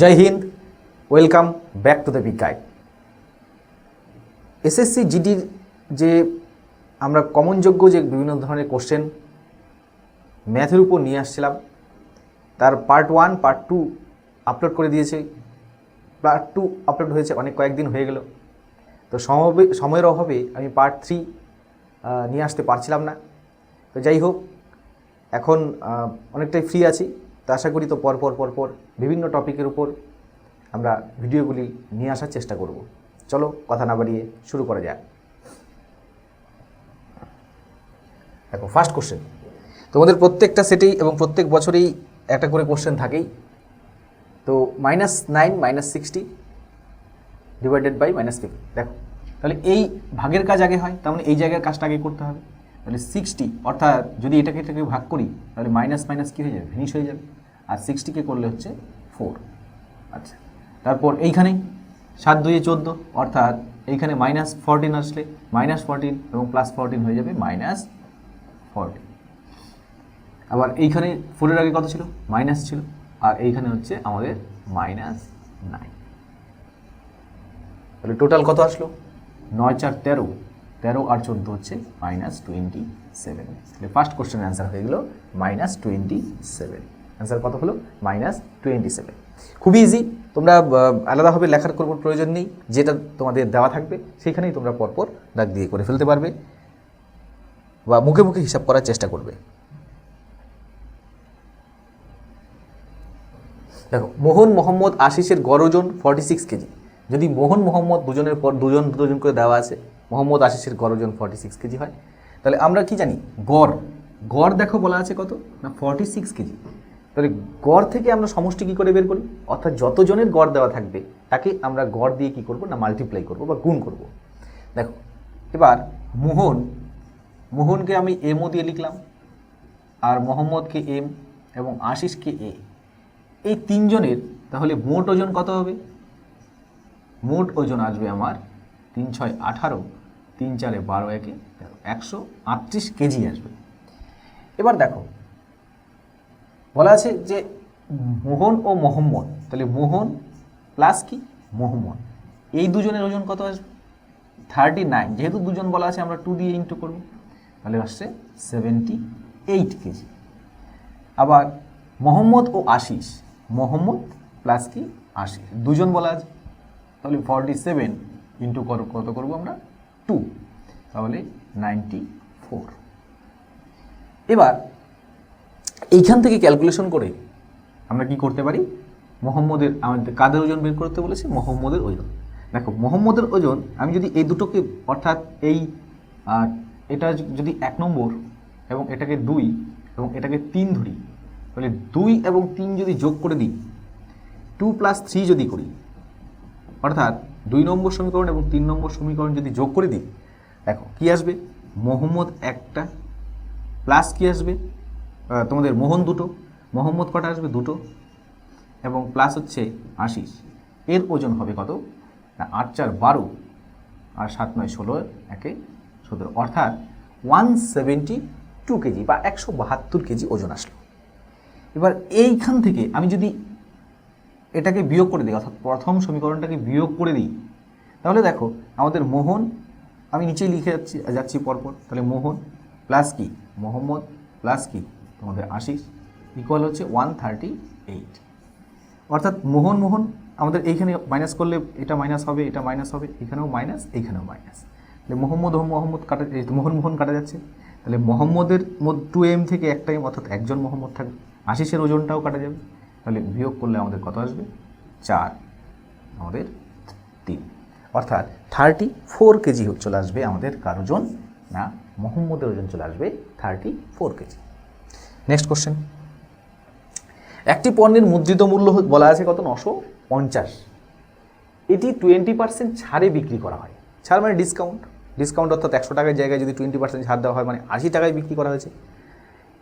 Joy Hind, welcome back to the big guide. SSC জিডির যে আমরা কমনযোগ্য যে বিভিন্ন ধরনের কোশ্চেন ম্যাথের উপর নিয়ে আসছিলাম, তার পার্ট 1 পার্ট 2 আপলোড করে দিয়েছে। পার্ট 2 আপলোড হয়েছে অনেক কয়েকদিন হয়ে গেল, তো সময়ের অভাবে আমি পার্ট 3 নিয়ে আসতে পারছিলাম না। তো যাই হোক, এখন অনেকটাই ফ্রি আছি, তো আশা করি তো পরপর বিভিন্ন টপিকের উপর আমরা ভিডিওগুলি নিয়ে আসার চেষ্টা করব। চলো কথা না বাড়িয়ে শুরু করা যাক। দেখো, ফার্স্ট কোশ্চেন, তোমাদের প্রত্যেকটা সেটেই এবং প্রত্যেক বছরেই একটা করে কোশ্চেন থাকেই। তো -9 -60 ডিভাইডেড বাই -50। দেখো, তাহলে এই ভাগের কাজ আগে হয়, তার মানে এই জায়গার কাজটা আগে করতে হবে। তাহলে 60, অর্থাৎ যদি এটাকে ভাগ করি তাহলে মাইনাস মাইনাস কী হয়ে যাবে, ফিনিশ হয়ে যাবে। আর 60কে করলে হচ্ছে 4। আচ্ছা, তারপর এইখানেই 7 2 14, অর্থাৎ এইখানে -14 আসলে -14 এবং +14 হয়ে যাবে -40। আবার এইখানে 4-এর আগে কত ছিল, মাইনাস ছিল, আর এইখানে হচ্ছে আমাদের -9। তাহলে টোটাল কত আসলো, 9 4 13, 13 আর 14 হচ্ছে -27। তাহলে ফার্স্ট কোশ্চেনের অ্যান্সার হয়ে গেল -27। অ্যান্সার কত হলো, -27। খুবই ইজি, তোমরা আলাদাভাবে লেখার কোনো প্রয়োজন নেই, যেটা তোমাদের দেওয়া থাকবে সেখানেই তোমরা পরপর দাগ দিয়ে করে ফেলতে পারবে বা মুখে মুখে হিসাব করার চেষ্টা করবে। দেখো, মোহন মোহাম্মদ আশিসের গড় ওজন 46 কেজি। যদি মোহন মোহাম্মদ দুজনের পর দুজন করে দেওয়া আছে, মোহাম্মদ আশিসের গড় ওজন 46 কেজি হয়, তাহলে আমরা কি জানি, গড় দেখো বলা আছে কত না 46 কেজি। তাহলে গড় থেকে আমরা সমষ্টি কী করে বের করি, অর্থাৎ যতজনের গড় দেওয়া থাকবে তাকে আমরা গড় দিয়ে কী করব না মাল্টিপ্লাই করব বা গুণ করব। দেখো, এবার মোহনকে আমি এমও দিয়ে লিখলাম, আর মোহাম্মদকে এম এবং আশিসকে এ, এই তিনজনের তাহলে মোট ওজন কত হবে, মোট ওজন আসবে আমার 3 6 18, 3 4 12 1 138 কেজি আসবে। এবার দেখো, বলা আছে যে মোহন ও মোহাম্মদ, তাহলে মোহন প্লাস কি মোহাম্মদ, এই দুজনের ওজন কত আসবে 39। যেহেতু দুজন বলা আছে আমরা 2 দিয়ে ইন্টু করব, তাহলে আসছে 78 কেজি। আবার মোহাম্মদ ও আশিস, মোহাম্মদ প্লাস কি আশিস, দুজন বলা আছে, তাহলে 47 ইন্টু কত করব আমরা 2, তাহলে 94। এবার এইখান থেকে ক্যালকুলেশন করে আমরা কি করতে পারি, মোহাম্মদের, আমাদের কাদের ওজন বের করতে বলেছি, মোহাম্মদের ওজন। দেখো, মোহাম্মদের ওজন আমি যদি এই দুটোকে, অর্থাৎ এটা যদি 1 নম্বর এবং এটাকে 2 এবং এটাকে 3 ধরি, তাহলে 2 এবং 3 যদি যোগ করে দিই, 2 + 3 যদি করি, অর্থাৎ 2 নম্বর সমীকরণ এবং 3 নম্বর সমীকরণ যদি যোগ করে দিই, দেখো কি আসবে, মোহাম্মদ একটা প্লাস কি আসবে, তোমাদের মোহন দুটো, মোহাম্মদ কটা আসবে 2টো, এবং প্লাস হচ্ছে আশিস, এর ওজন হবে কত না 8 4 12 আর 7 9 16 1 17, অর্থাৎ 172 কেজি বা 172 কেজি ওজন আসলো। এবার এইখান থেকে আমি যদি এটাকে বিয়োগ করে দিই, অর্থাৎ প্রথম সমীকরণটাকে বিয়োগ করে দিই, তাহলে দেখো আমাদের মোহন, আমি নিচেই লিখে যাচ্ছি পরপর, তাহলে মোহন প্লাস কি মোহাম্মদ প্লাস কি তোমাদের আশিস ইকুয়াল হচ্ছে 138। অর্থাৎ মোহন আমাদের এইখানে মাইনাস করলে এটা মাইনাস হবে, এটা মাইনাস হবে, এখানেও মাইনাস, এইখানেও মাইনাস, তাহলে মোহাম্মদ কাটা, মোহন কাটা যাচ্ছে, তাহলে মোহাম্মদের 2m থেকে 1 m, অর্থাৎ একজন মোহাম্মদ থাকবে, আশিসের ওজনটাও কাটা যাবে, তাহলে বিয়োগ করলে আমাদের কত আসবে 4, আমাদের 3, অর্থাৎ 34 কেজি চলে আসবে আমাদের কার ওজন না মোহাম্মদের ওজন চলে আসবে 34 কেজি। নেক্সট কোশ্চেন, একটি পণ্যের মুদ্রিত মূল্য বলা আছে কত 950, এটি 20% ছাড়ে বিক্রি করা হয়। ছাড় মানে ডিসকাউন্ট, অর্থাৎ 100 টাকার জায়গায় যদি 20% ছাড় দেওয়া হয়, মানে 80 টাকায় বিক্রি করা হয়েছে।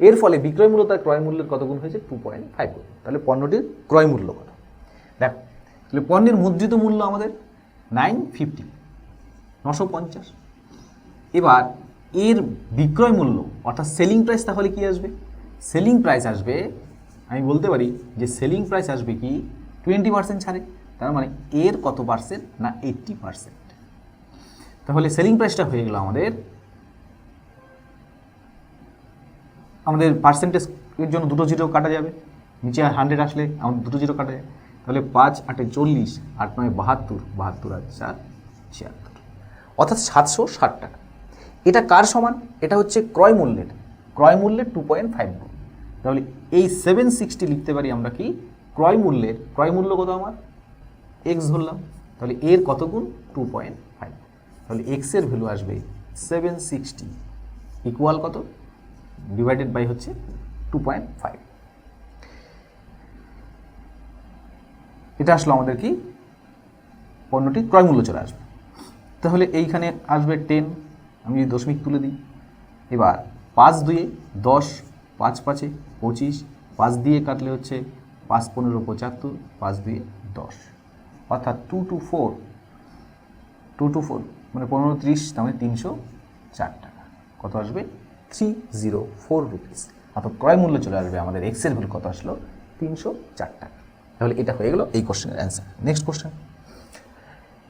এর ফলে বিক্রয় মূল্য তার ক্রয় মূল্যের কত গুণ হয়েছে 2.5 গুণ। তাহলে পণ্যটির ক্রয় মূল্য কত, দেখো, তাহলে পণ্যের মুদ্রিত মূল্য আমাদের 950, 950। এবার এর বিক্রয় মূল্য অর্থাৎ সেলিং প্রাইস তাহলে কি আসবে, সেলিং প্রাইস আসবে, আমি বলতে পারি যে সেলিং প্রাইস আসবে কি 20% ছাড়ে, তার মানে এর কত পার্সেন্ট, না 80%। তাহলে সেলিং প্রাইসটা হয়ে গেল আমাদের পার্সেন্টেজের জন্য দুটো জিরো কাটা যাবে, নিচে 100 আসলে আমাদের দুটো জিরো কাটা যায়। তাহলে 5 8 40, 8 9 72, 72 আর 4 76, অর্থাৎ 760 টাকা। এটা কার সমান? এটা হচ্ছে ক্রয় মূল্যের 2.5 গুণ। তাহলে এই 760 লিখতে পারি আমরা কি, ক্রয় মূল্য কত আমার, এক্স ধরলাম, তাহলে এর কত গুণ, 2.5। তাহলে এক্স এর ভ্যালু আসবে 760 ইকুয়াল কত, ডিভাইডেড বাই হচ্ছে 2.5। এটা আসলো আমাদের কি, পণ্যটি ক্রয় মূল্য চলে আসবে। তাহলে এইখানে আসবে 10, আমি যদি দশমিক তুলে দিই, এবার 5 2 10, 5 5 25, 5 দিয়ে কাটলে হচ্ছে 5 15 75, 5 2 10, অর্থাৎ 2 2 4 মানে 15 30, তার মানে 304 টাকা। কত আসবে, 304 রুপিস। অর্থাৎ ক্রয় মূল্য চলে আসবে আমাদের, এক্সের ভ্যালু কত আসলো, 304 টাকা। তাহলে এটা হয়ে গেল এই কোশ্চেনের অ্যান্সার। নেক্সট কোশ্চেন,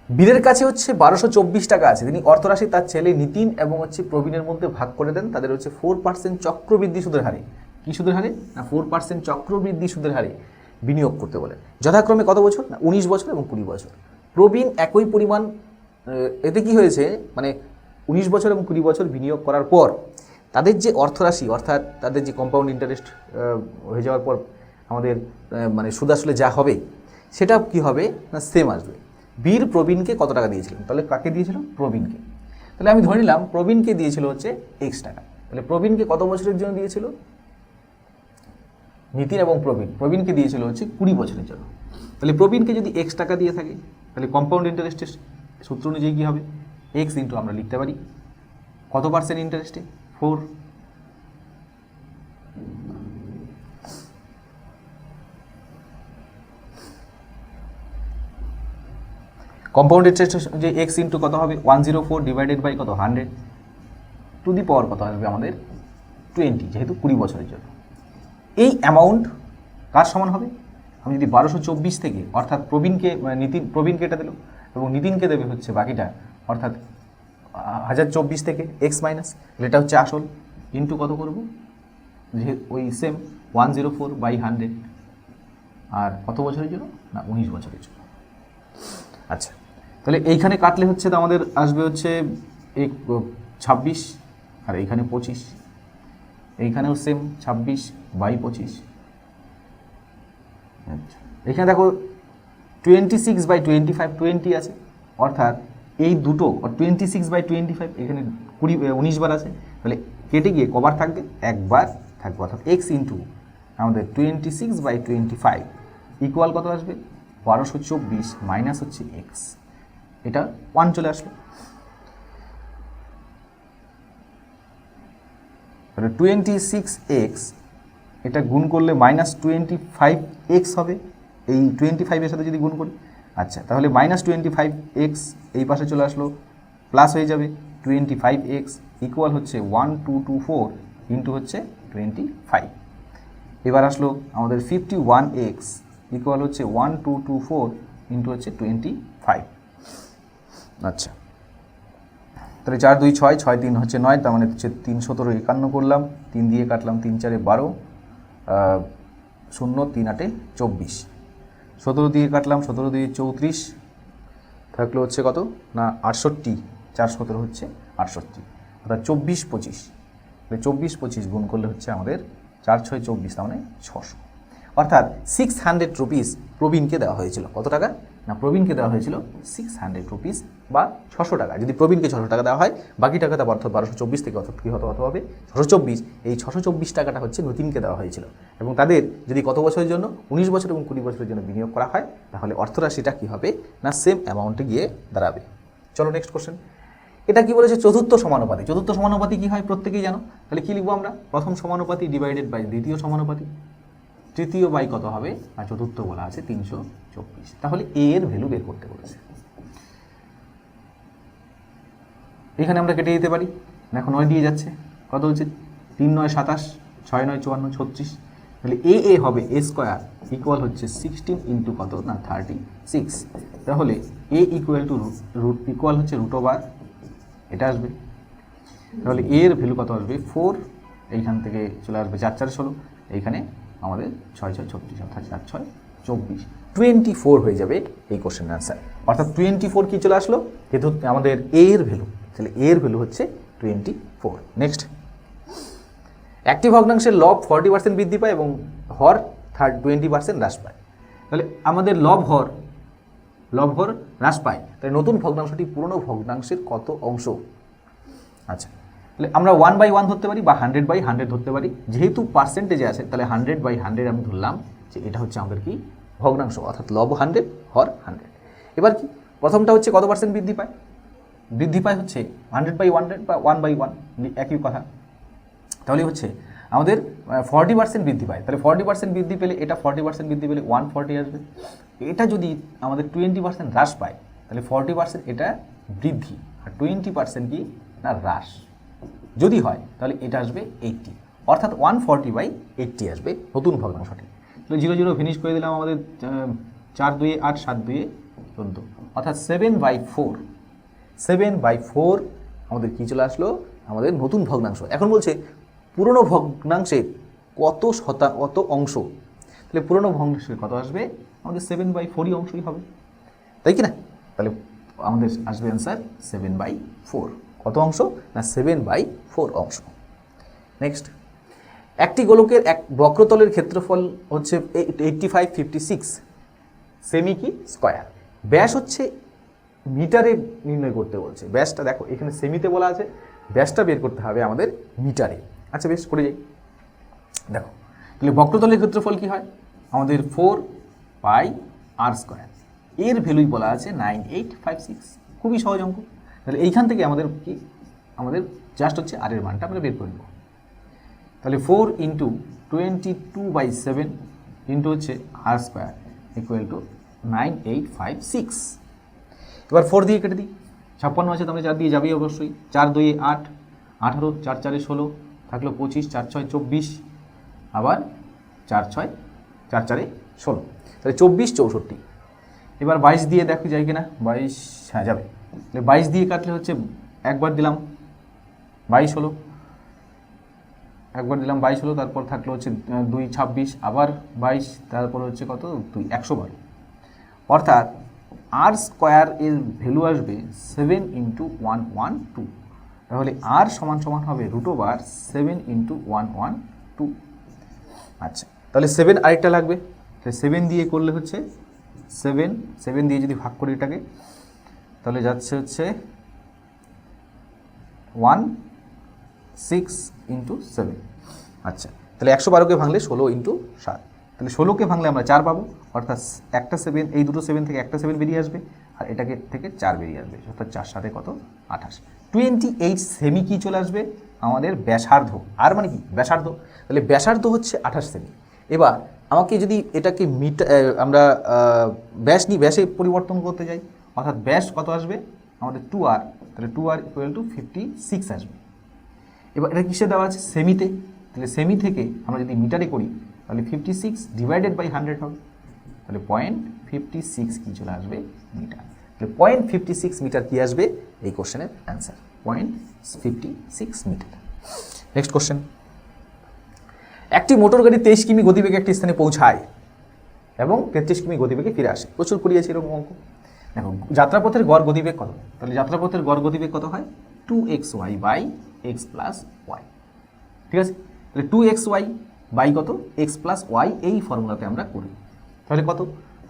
বীরের কাছে হচ্ছে 1224 টাকা আছে, তিনি অর্থরাশি তার ছেলে নিতিন এবং হচ্ছে প্রবীণের মধ্যে ভাগ করে দেন, তাদের হচ্ছে 4% চক্রবৃদ্ধি সুদের হারে, কি সুদের হারে, না 4% চক্রবৃদ্ধি সুদের হারে বিনিয়োগ করতে বলে, যথাক্রমে কত বছর, না 19 বছর এবং 20 বছর। প্রবীণ একই পরিমাণ, এতে কি হয়েছে, মানে 19 বছর এবং 20 বছর বিনিয়োগ করার পর তাদের যে অর্থরাশি, অর্থাৎ তাদের যে কম্পাউন্ড ইন্টারেস্ট হয়ে যাওয়ার পর আমাদের মানে সুদ আসলে যা হবে সেটা কি হবে, না সেম আসবে। বীর প্রবীণকে কত টাকা দিয়েছিলেন, তাহলে কাকে দিয়েছিল, প্রবীণকে। তাহলে আমি ধরে নিলাম প্রবীণকে দিয়েছিল হচ্ছে এক্স টাকা। তাহলে প্রবীণকে কত বছরের জন্য দিয়েছিল, নিতিন এবং প্রবীণকে দিয়েছিল হচ্ছে 20 বছরের জন্য। তাহলে প্রবীণকে যদি এক্স টাকা দিয়ে থাকে, তাহলে কম্পাউন্ড ইন্টারেস্টের সূত্র অনুযায়ী কী হবে, এক্স ইন্টু আমরা লিখতে পারি কত পার্সেন্ট ইন্টারেস্টে, 4। কম্পাউন্ড ইন্টারেস্ট যে এক্স ইন্টু কত হবে, 104 ডিভাইডেড বাই কত, 100 টু দি পাওয়ার কত আসবে আমাদের, 20, যেহেতু 20 বছরের জন্য। এই অ্যামাউন্ট কার সমান হবে, আমি যদি 1224 থেকে, অর্থাৎ প্রবীণকে এটা দিল এবং নিতিনকে দেবে হচ্ছে বাকিটা, অর্থাৎ 1024 থেকে এক্স মাইনাস, এটা হচ্ছে আসল, ইন্টু কত করব, যে ওই সেম 104 বাই 100, আর কত বছরের জন্য, না 19 বছরের জন্য। আচ্ছা, তাহলে এইখানে কাটলে হচ্ছে তো আমাদের আসবে হচ্ছে 26 আর এইখানে 25, এইখানেও সেম 26 বাই 25। আচ্ছা, এখানে দেখো 26/25, 20 আছে, অর্থাৎ এই দুটো 26/25, এখানে 19 বার আছে, তাহলে কেটে গিয়ে কবার থাকবে, একবার থাকবে, অর্থাৎ এক্স ইন্টু আমাদের 26/25 ইকুয়াল কত আসবে, 1224 মাইনাস হচ্ছে এক্স, এটা 1 চলে আসলো। তাহলে 26x এটা গুণ করলে -25x হবে, এই 25 এর সাথে যদি গুণ করি। আচ্ছা, তাহলে -25x এই পাশে চলে আসলো, প্লাস হয়ে যাবে 25x ইকুয়াল হচ্ছে 1224 ইন্টু হচ্ছে 25। এবার আসলো আমাদের 51x ইকুয়াল হচ্ছে 1224 ইন্টু হচ্ছে 25। আচ্ছা, তাহলে 4 2 6, 6 3 হচ্ছে 9, তার মানে হচ্ছে 3 17 51 করলাম, 3 দিয়ে কাটলাম, 3 4 12, 0 3 8 24, 17 দিয়ে কাটলাম, 17 দিয়ে 34, থাকলো হচ্ছে কত, না 68, 4 17 হচ্ছে 68, অর্থাৎ 24 25, 24 25 গুণ করলে হচ্ছে আমাদের 4 6 24, তার মানে 600, অর্থাৎ 600 রুপিস প্রবীণকে দেওয়া হয়েছিল। কত টাকা, না প্রবীণকে দেওয়া হয়েছিল 600 রুপিস বা 600 টাকা। যদি প্রবীণকে 600 টাকা দেওয়া হয়, বাকি টাকাটা অর্থাৎ 1224 থেকে অর্থাৎ কী হতে হবে 624, এই 624 টাকাটা হচ্ছে নিতিনকে দেওয়া হয়েছিল, এবং তাদের যদি কত বছরের জন্য, 19 বছর এবং 20 বছরের জন্য বিনিয়োগ করা হয়, তাহলে অর্থরাশিটা কী হবে, না সেম অ্যামাউন্টে গিয়ে দাঁড়াবে। চলো নেক্সট কোশ্চেন, এটা কি বলেছে, চতুর্থ সমানুপাতি। চতুর্থ সমানুপাতি কী হয় প্রত্যেকেই জানো, তাহলে কী লিখবো আমরা, প্রথম সমানুপাতি ডিভাইডেড বাই দ্বিতীয় সমানুপাতি, তৃতীয় বাই কত হবে, আর চতুর্থ বলা আছে 324। তাহলে এ এর ভ্যালু বের করতে বলেছে, এখানে আমরা কেটে দিতে পারি, দেখো 9 দিয়ে যাচ্ছে, কত হচ্ছে 3 9 27, 6 9 54 36, তাহলে এ হবে এ স্কোয়ার ইকুয়াল হচ্ছে 16 ইন্টু কত না 36। তাহলে এ ইকুয়াল টু রুট ইকুয়াল হচ্ছে √, এটা আসবে। তাহলে এর ভ্যালু কত আসবে 4, এইখান থেকে চলে আসবে 4 4 16, এইখানে আমাদের 6 6 36 অর্থাৎ 4 6 24, 24 হয়ে যাবে এই কোশ্চেনের অ্যান্সার। অর্থাৎ 24 কি চলে আসলো, যেহেতু আমাদের এর ভ্যালু, তাহলে এর ভ্যালু হচ্ছে 24। নেক্সট, একটি ভগ্নাংশের লব 40% বৃদ্ধি পায় এবং হর 20% হ্রাস পায়। তাহলে আমাদের লব হর হ্রাস পায়, তাহলে নতুন ভগ্নাংশটি পুরনো ভগ্নাংশের কত অংশ? আচ্ছা, তাহলে আমরা 1/1 ধরতে পারি বা 100/100 ধরতে পারি। যেহেতু পার্সেন্টেজে আছে তাহলে 100/100 আমি ধরলাম যে এটা হচ্ছে আমাদের কি ভগ্নাংশ, অর্থাৎ লব 100 হর 100। এবার কি প্রথমটা হচ্ছে কত পার্সেন্ট বৃদ্ধি পায়? বৃদ্ধি পায় হচ্ছে 100/100 বা 1/1, একই কথা। তাহলে হচ্ছে আমাদের 40% বৃদ্ধি পায়, তাহলে 40% বৃদ্ধি পেলে এটা 40% বৃদ্ধি পেলে 140 আসবে। এটা যদি আমাদের 20% হ্রাস পায় তাহলে 40% এটা বৃদ্ধি আর 20% কি না হ্রাস যদি হয় তাহলে এটা আসবে 80, অর্থাৎ 140/80 আসবে নতুন ভগ্নাংশটি। তাহলে 0 0 ফিনিশ করে দিলাম। আমাদের 4 2 8 7 2 14, অর্থাৎ 7/4 আমাদের কি চলে আসলো, আমাদের নতুন ভগ্নাংশ। এখন বলছে পুরনো ভগ্নাংশের কত অংশ, তাহলে পুরনো ভগ্নাংশের কত আসবে, আমাদের 7/4 অংশই হবে, তাই কি না? তাহলে আমাদের আসবে অ্যান্সার 7/4। কত অংশ না 7/4 অংশ। নেক্সট, একটি গোলকের এক বক্রতলের ক্ষেত্রফল হচ্ছে 85 56 সেমি কি স্কোয়ার। ব্যাস হচ্ছে মিটারে নির্ণয় করতে বলছে। ব্যাসটা দেখো এখানে সেমিতে বলা আছে, ব্যাসটা বের করতে হবে আমাদের মিটারে। আচ্ছা বেশ, করে যাই। দেখো তাহলে বক্রতলের ক্ষেত্রফল কি হয়, আমাদের 4πr²। এর ভ্যালুই বলা আছে 9856, খুবই সহজ অঙ্ক। তাহলে এইখান থেকে আমাদের কি, আমাদের জাস্ট হচ্ছে আর এর মানটা আমরা বের করে নেব। তাহলে 4 × 22/7 ইন্টু হচ্ছে r² ইকুয়াল টু 9856। এবার 4 দিয়ে কেটে দিই, 56 আছে তাহলে 4 দিয়ে যাবেই অবশ্যই। 4 2 8, 18, 4 4 16, থাকলো 25, 4 6 24, আবার 4 6 4 4 16, তাহলে 24 64। এবার 22 দিয়ে দেখো যায় কিনা, 22 হ্যাঁ যাবে। তাহলে 22 দিয়ে কাটলে হচ্ছে একবার দিলাম 22 হলো, একবার দিলাম 22 হলো, তারপর থাকলো হচ্ছে 2 26, আবার 22, তারপর হচ্ছে কত 2 112, অর্থাৎ r² এর ভ্যালু আসবে 7 × 112। তাহলে r সমান সমান হবে √7 × 112। আচ্ছা, তাহলে 7 আরেকটা লাগবে, তাহলে 7 দিয়ে করলে হচ্ছে 7 দিয়ে যদি ভাগ করি এটাকে, তাহলে যাচ্ছে হচ্ছে 16 × 7। আচ্ছা, তাহলে 112কে ভাঙলে 16 × 7, তাহলে 16কে ভাঙলে আমরা 4 পাবো, অর্থাৎ একটা 7, এই দুটো 7 থেকে একটা 7 বেরিয়ে আসবে, আর এটাকে থেকে 4 বেরিয়ে আসবে, অর্থাৎ 4 7 কত 28। 28 সেমি কি চলে আসবে, আমাদের ব্যাসার্ধ। আর মানে কি ব্যাসার্ধ, তাহলে ব্যাসার্ধ হচ্ছে 28 সেমি। এবার আমাকে যদি এটাকে আমরা ব্যাস নিই, ব্যাসে পরিবর্তন করতে যাই, অর্থাৎ ব্যাস কত আসবে আমাদের 2r, তাহলে 2r ইকুয়াল টু 56 আসবে। এবার এটা কিসে দেওয়া আছে, সেমিতে, তাহলে সেমি থেকে আমরা যদি মিটারে করি তাহলে 56 ÷ 100 হবে, তাহলে 0.56 কি চলে আসবে মিটার। তাহলে 0.56 মিটার কি আসবে এই কোশ্চেনের অ্যান্সার, 0.56 মিটার। নেক্সট কোশ্চেন, একটি মোটর গাড়ি 23 কিমি গতিবেগে একটি স্থানে পৌঁছায় এবং 33 কিমি গতিবেগে ফিরে আসে। প্রচুর করিয়েছে এরকম অঙ্ক। দেখো যাত্রাপথের গড় গতিবেগ কত, তাহলে যাত্রাপথের গড় গতিবেগ কত হয় 2xy/x + y, ঠিক আছে। তাহলে 2xy বাই কত x + y, এই ফর্মুলাতে আমরা করি। তাহলে কত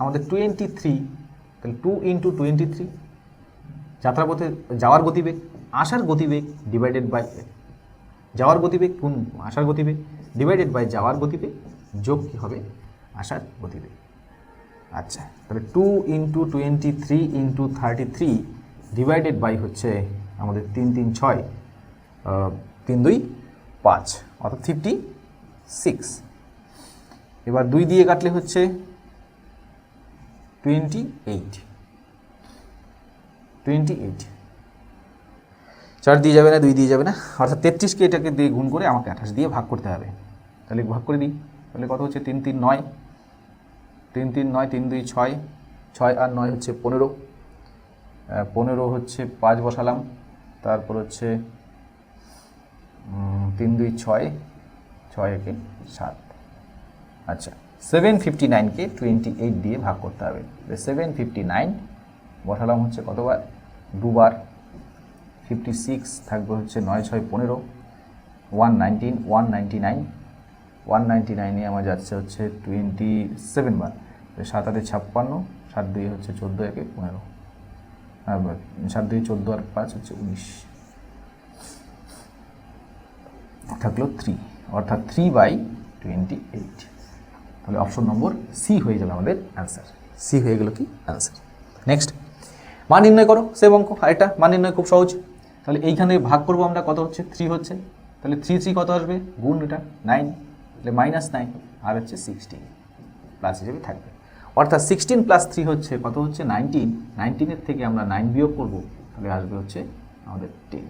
আমাদের 23, তাহলে 2 × 23 যাত্রাপথে যাওয়ার গতিবেগ, আসার গতিবেগ ডিভাইডেড বাই যাওয়ার গতিবেগ কোন আসার গতিবেগ ডিভাইডেড বাই যাওয়ার গতিবেগ যোগ কী হবে আসার গতিবেগ। আচ্ছা, তাহলে 2 × 23 × 33 ডিভাইডেড বাই হচ্ছে আমাদের 3 3 6, 3 2 5, অর্থাৎ 56। এবার 2 দিয়ে কাটলে হচ্ছে 28, 4 দিয়ে যাবে না, 2 দিয়ে যাবে না, অর্থাৎ 33কে এটাকে দিয়ে গুণ করে আমাকে 28 দিয়ে ভাগ করতে হবে। তাহলে ভাগ করে দিই, তাহলে কত হচ্ছে 3 3 9, 3 3 9, 3 2 6, 6 আর 9 হচ্ছে 15, 15 হচ্ছে 5 বসালাম, তারপর হচ্ছে 3 2 6, 6 একে 7। আচ্ছা 759কে 28 দিয়ে ভাগ করতে হবে। 759 বসালাম হচ্ছে কতবার, দুবার, 56 থাকবে হচ্ছে 9 6 15, 119, 199, 199 আমার যাচ্ছে হচ্ছে 27 বার, 7 8 56, 7 2 হচ্ছে 14 একে 15, 7 2 14 আর 5 হচ্ছে 19, থাকলো 3, অর্থাৎ 3/28। তাহলে অপশন নম্বর সি হয়ে গেল আমাদের অ্যান্সার। সি হয়ে গেল কি অ্যান্সার। নেক্সট, মান নির্ণয় করো সেম অঙ্ক। আরেকটা মান নির্ণয় খুব সহজ। তাহলে এইখানে ভাগ করবো আমরা, কত হচ্ছে 3 হচ্ছে, তাহলে 3 3 কত আসবে, গুণ এটা 9, তাহলে -9 আর হচ্ছে 16 প্লাস হিসেবে থাকবে। অর্থাৎ 16 + 3 হচ্ছে কত হচ্ছে 19, 19-এর থেকে আমরা 9 বিয়োগ করবো, তাহলে আসবে হচ্ছে আমাদের 10,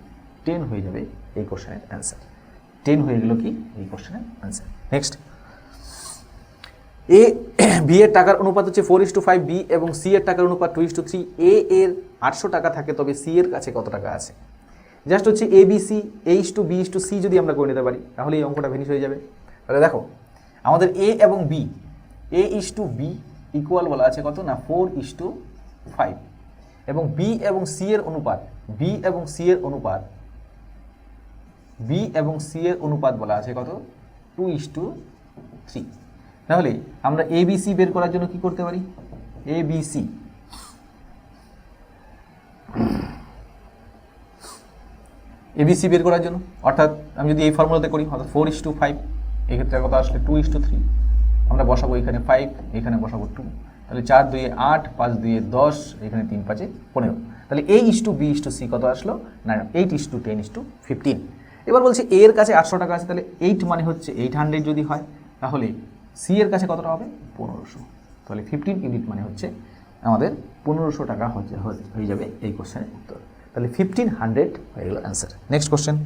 10 হয়ে যাবে এই কোশ্চেনের অ্যান্সার। 10 হয়ে গেল কি এই কোশ্চেনের অ্যান্সার। নেক্সট, এ বি এর টাকার অনুপাত হচ্ছে 4:5, বি এবং সি এর টাকার অনুপাত 2:3। এ এর 800 টাকা থাকে, তবে সি এর কাছে কত টাকা আছে? জাস্ট হচ্ছে এ বি সি, A:B:C যদি আমরা করে নিতে পারি তাহলে এই অঙ্কটা ফিনিশ হয়ে যাবে। তাহলে দেখো আমাদের এ এবং বি, A:B ইকুয়াল বলা আছে কত না 4:5, এবং বি এবং সি এর অনুপাত, বি এবং সি এর অনুপাত বলা আছে কত 2:3। তাহলে আমরা ABC বের করার জন্য কি করতে পারি, ABC বের করার জন্য, অর্থাৎ আমি যদি এই ফর্মুলাতে করি, অর্থাৎ 4:5, এক্ষেত্রে কত আসলে 2:3, আমরা বসাবো এখানে 5, এখানে বসাবো 2, তাহলে 4 2 8, 5 2 10, এখানে 3 5 15। তাহলে A:B:C কত আসলো না 8:10:15। এবার বলছি এ এর কাছে 800 টাকা আছে, তাহলে 8 মানে হচ্ছে 800 যদি হয়, তাহলে সি এর কাছে কতটা হবে 1500। তাহলে 15 ইউনিট মানে হচ্ছে আমাদের 1500 টাকা হয়ে যাবে এই কোশ্চেনের উত্তর। তাহলে 1500 হয়ে গেল অ্যান্সার। নেক্সট কোশ্চেন,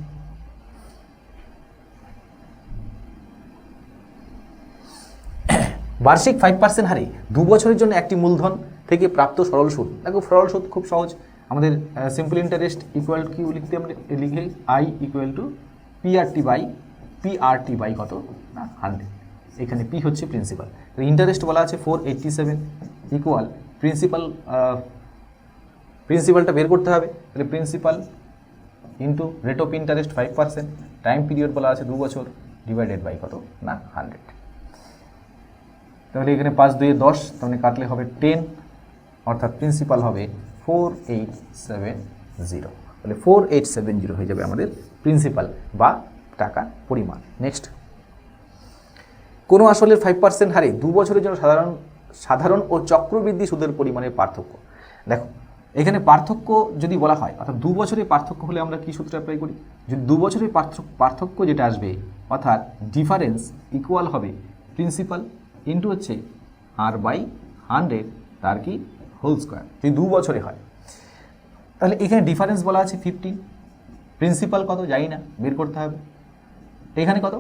বার্ষিক 5% হারে 2 বছরের জন্য একটি মূলধন থেকে প্রাপ্ত সরল সুদ। দেখো সরল সুদ খুব সহজ, আমাদের সিম্পল ইন্টারেস্ট ইকুয়াল কি লিখতে আমরা লিখে I = PRT বাই কত না 100। এখানে পি হচ্ছে প্রিন্সিপাল, ইন্টারেস্ট বলা আছে 487 ইকুয়াল প্রিন্সিপালটা বের করতে হবে। তাহলে principal into rate of interest 5%, time period বলা আছে 2 বছর, ডিভাইডেড বাই কত না 100। তাহলে এখানে 5 2 10, তাহলে কাটলে হবে 10, অর্থাৎ প্রিন্সিপাল হবে 4870। তাহলে 4870 হয়ে যাবে আমাদের প্রিন্সিপাল বা টাকা পরিমাণ। নেক্সট, কোনো আসলের 5% হারে 2 বছরের জন্য সাধারণ ও চক্রবৃদ্ধি সুদের পরিমাণের পার্থক্য। দেখো এখানে পার্থক্য যদি বলা হয়, অর্থাৎ 2 বছরের পার্থক্য হলে আমরা কি সূত্র অ্যাপ্লাই করি, যদি 2 বছরের পার্থক্য যেটা আসবে, অর্থাৎ ডিফারেন্স ইকুয়াল হবে প্রিন্সিপাল ইন্টু হচ্ছে R/100 তার কি হোল স্কোয়ার, যদি 2 বছরে হয়। তাহলে এখানে ডিফারেন্স বলা আছে 15, প্রিন্সিপাল কত জানি না, বের করতে হবে। এখানে কত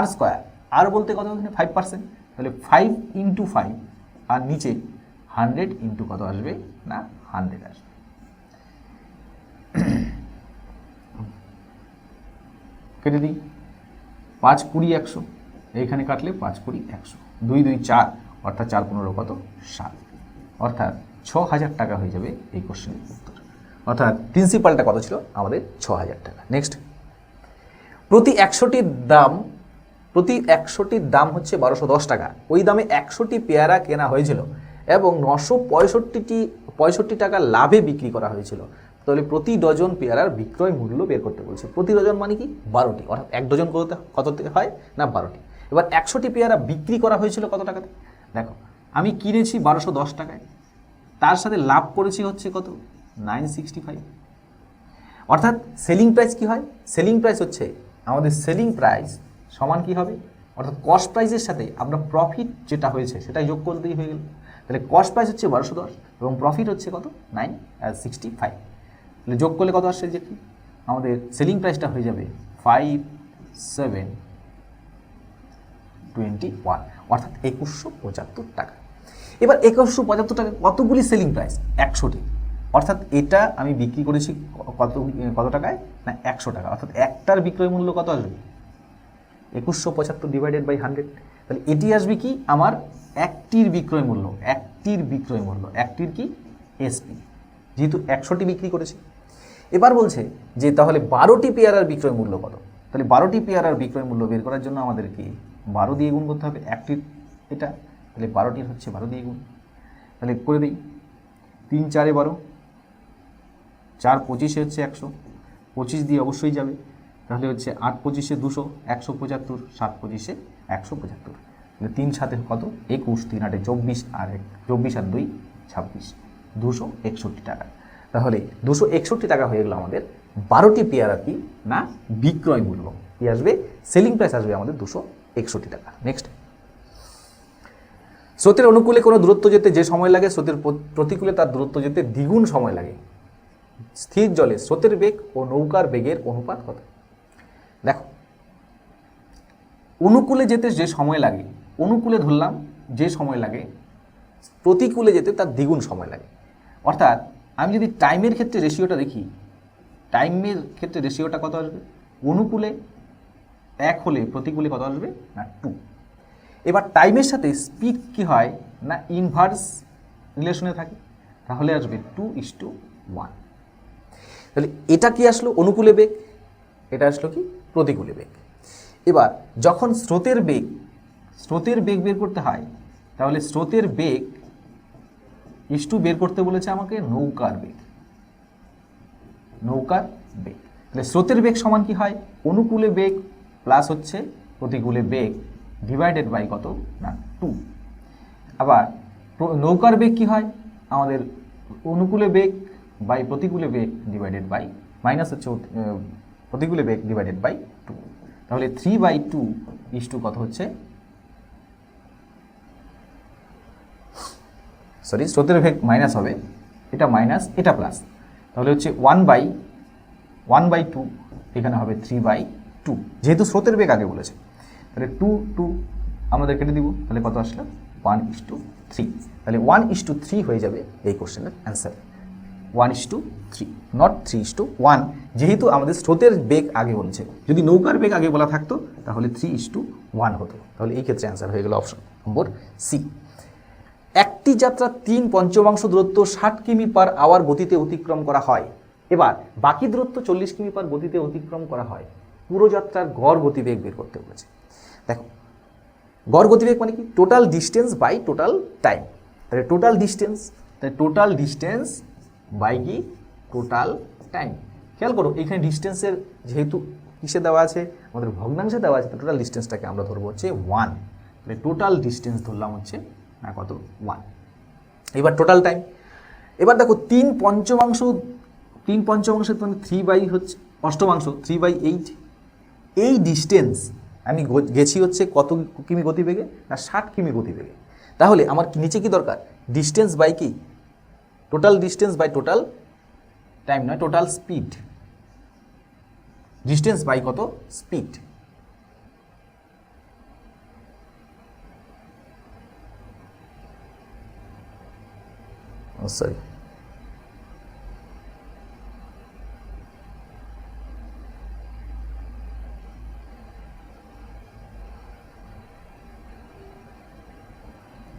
R স্কোয়ার, আর বলতে কত এখানে 5%, তাহলে 5 × 5 আর নিচে 100 ইন্টু কত আসবে না 100 আসবে। কেটে দিই, 5 20 100, এইখানে কাটলে 5 20 100, 2 2 4, অর্থাৎ 4 15 কত 7, অর্থাৎ 6000 টাকা হয়ে যাবে এই কোশ্চেনের উত্তর। অর্থাৎ প্রিন্সিপালটা কত ছিল আমাদের 6000 টাকা। নেক্সট, প্রতি 100টির দাম হচ্ছে 1210 টাকা, ওই দামে 100টি পেয়ারা কেনা হয়েছিল এবং 965 টাকা লাভে বিক্রি করা হয়েছিল। তাহলে প্রতি ডজন পেয়ারার বিক্রয় মূল্য বের করতে বলছে। প্রতি ডজন মানে কি 12টি, অর্থাৎ 1 ডজন কত হয় না 12টি। এবার 100টি পেয়ারা বিক্রি করা হয়েছিল কত টাকাতে, দেখো আমি কিনেছি 1210 টাকায়, তার সাথে লাভ করেছি হচ্ছে কত 965, অর্থাৎ সেলিং প্রাইস কি হয়, সেলিং প্রাইস হচ্ছে আমাদের সেলিং প্রাইস সমান কি হবে, অর্থাৎ কস্ট প্রাইসের সাথে আমরা প্রফিট যেটা হয়েছে সেটাই যোগ করতেই হয়ে গেল। তাহলে কস্ট প্রাইস হচ্ছে 1210 এবং প্রফিট হচ্ছে কত 965, তাহলে যোগ করলে কত আসছে যে কি আমাদের সেলিং প্রাইসটা হয়ে যাবে 5725 21, অর্থাৎ 2175 টাকা। এবার 2175 টাকা কতগুলি সেলিং প্রাইস? 100টি, অর্থাৎ এটা আমি বিক্রি করেছি কত টাকায় না 100 টাকা, অর্থাৎ একটার বিক্রয় মূল্য কত আসবে? 2175 ডিভাইডেড বাই 100, তাহলে এটি আসবে কি আমার একটির বিক্রয় মূল্য, একটির কি এসপি, যেহেতু 100টি বিক্রি করেছে। এবার বলছে যে তাহলে 12টি পেয়ারার বিক্রয় মূল্য কত? তাহলে 12টি পেয়ারার বিক্রয় মূল্য বের করার জন্য আমাদেরকে 12 দিয়ে গুণ করতে হবে একটির, এটা তাহলে 12টির হচ্ছে 12 দিয়ে গুণ, তাহলে করে দিই 3 4 12, 4 25 হচ্ছে 100, 25 দিয়ে অবশ্যই যাবে, তাহলে হচ্ছে 8 25 200, 175, 7 25 175, তাহলে 3 7 কত 21, 3 8 24, আর 24 আর 2 26, 261 টাকা। তাহলে 261 টাকা হয়ে গেল আমাদের 12টি পেয়ারা কি না বিক্রয় মূল্য। কি আসবে? সেলিং প্রাইস আসবে আমাদের 261 টাকা। নেক্সট, স্রোতের অনুকূলে কোনো দূরত্ব যেতে যে সময় লাগে, স্রোতের প্রতিকূলে তার দূরত্ব যেতে দ্বিগুণ সময় লাগে। স্থির জলে স্রোতের বেগ ও নৌকার বেগের অনুপাত কত? দেখো, অনুকূলে যেতে যে সময় লাগে, অনুকূলে ধরলাম যে সময় লাগে, প্রতিকূলে যেতে তার দ্বিগুণ সময় লাগে। অর্থাৎ আমি যদি টাইমের ক্ষেত্রে রেশিওটা দেখি, টাইমের ক্ষেত্রে রেশিওটা কত আসবে? অনুকূলে 1 হলে প্রতিকূলে কত আসবে না 2। এবার টাইমের সাথে স্পিড কি হয় না ইনভার্স রিলেশনে থাকে, তাহলে আসবে 2:1। তাহলে এটা কি আসলো? অনুকূলে বেগ। এটা আসলো কি? প্রতিকূলে বেগ। এবার যখন স্রোতের বেগ বের করতে হয়, তাহলে স্রোতের বেগ বের করতে বলেছে আমাকে নৌকার বেগ, তাহলে স্রোতের বেগ সমান কি হয়? অনুকূলে বেগ প্লাস হচ্ছে প্রতিকূলে বেগ ডিভাইডেড বাই কত না 2। আবার নৌকার বেগ কি হয়? আমাদের অনুকূলে বেগ বাই প্রতিকূলে বেগ ডিভাইডেড বাই মাইনাস হচ্ছে প্রতিকূলে বেগ ডিভাইডেড বাই 2, তাহলে 3/2 কত হচ্ছে? সরি, স্রোতের বেগ মাইনাস হবে, এটা মাইনাস এটা প্লাস, তাহলে হচ্ছে 1/2, এখানে হবে 3/2, যেহেতু স্রোতের বেগ আগে বলেছে, তাহলে 2 আমাদের কেটে দিব, তাহলে কত আসলো? 1:3। তাহলে 1:3 হয়ে যাবে এই কোশ্চেনের অ্যান্সার, 1:3, নট 3:1, যেহেতু আমাদের স্রোতের বেগ আগে বলেছে। যদি নৌকার বেগ আগে বলা থাকতো তাহলে 3:1 হতো। তাহলে এই ক্ষেত্রে অ্যান্সার হয়ে গেল অপশন নম্বর সি। একটি যাত্রা 3/5 দূরত্ব 60 কিমি/আওয়ার গতিতে অতিক্রম করা হয়। এবার বাকি দূরত্ব 40 কিমি/আওয়ার গতিতে অতিক্রম করা হয়। পুরো যাত্রার গড় গতিবেগ বের করতে বলেছে। দেখো, গড় গতিবেগ মানে কি? Total distance by total time. তাহলে টোটাল ডিস্টেন্স বাই কি টোটাল টাইম। খেয়াল করো, এখানে ডিস্টেন্সের যেহেতু কিসে দেওয়া আছে, আমাদের ভগ্নাংশে দেওয়া আছে, টোটাল ডিস্টেন্সটাকে আমরা ধরবো হচ্ছে 1। তাহলে টোটাল ডিস্টেন্স ধরলাম হচ্ছে না কত 1। এবার টোটাল টাইম। এবার দেখো 3/5 মানে 3 হচ্ছে অষ্টমাংশ 3/8। এই ডিস্টেন্স আমি গেছি হচ্ছে কত কিমি গতিবেগে না 60 কিমি গতিবেগে। তাহলে আমার নিচে কি দরকার? ডিস্টেন্স বাই কি total distance by total time, নয় টোটাল স্পিড। ডিস্টেন্স বাই কত? স্পিড। সরি,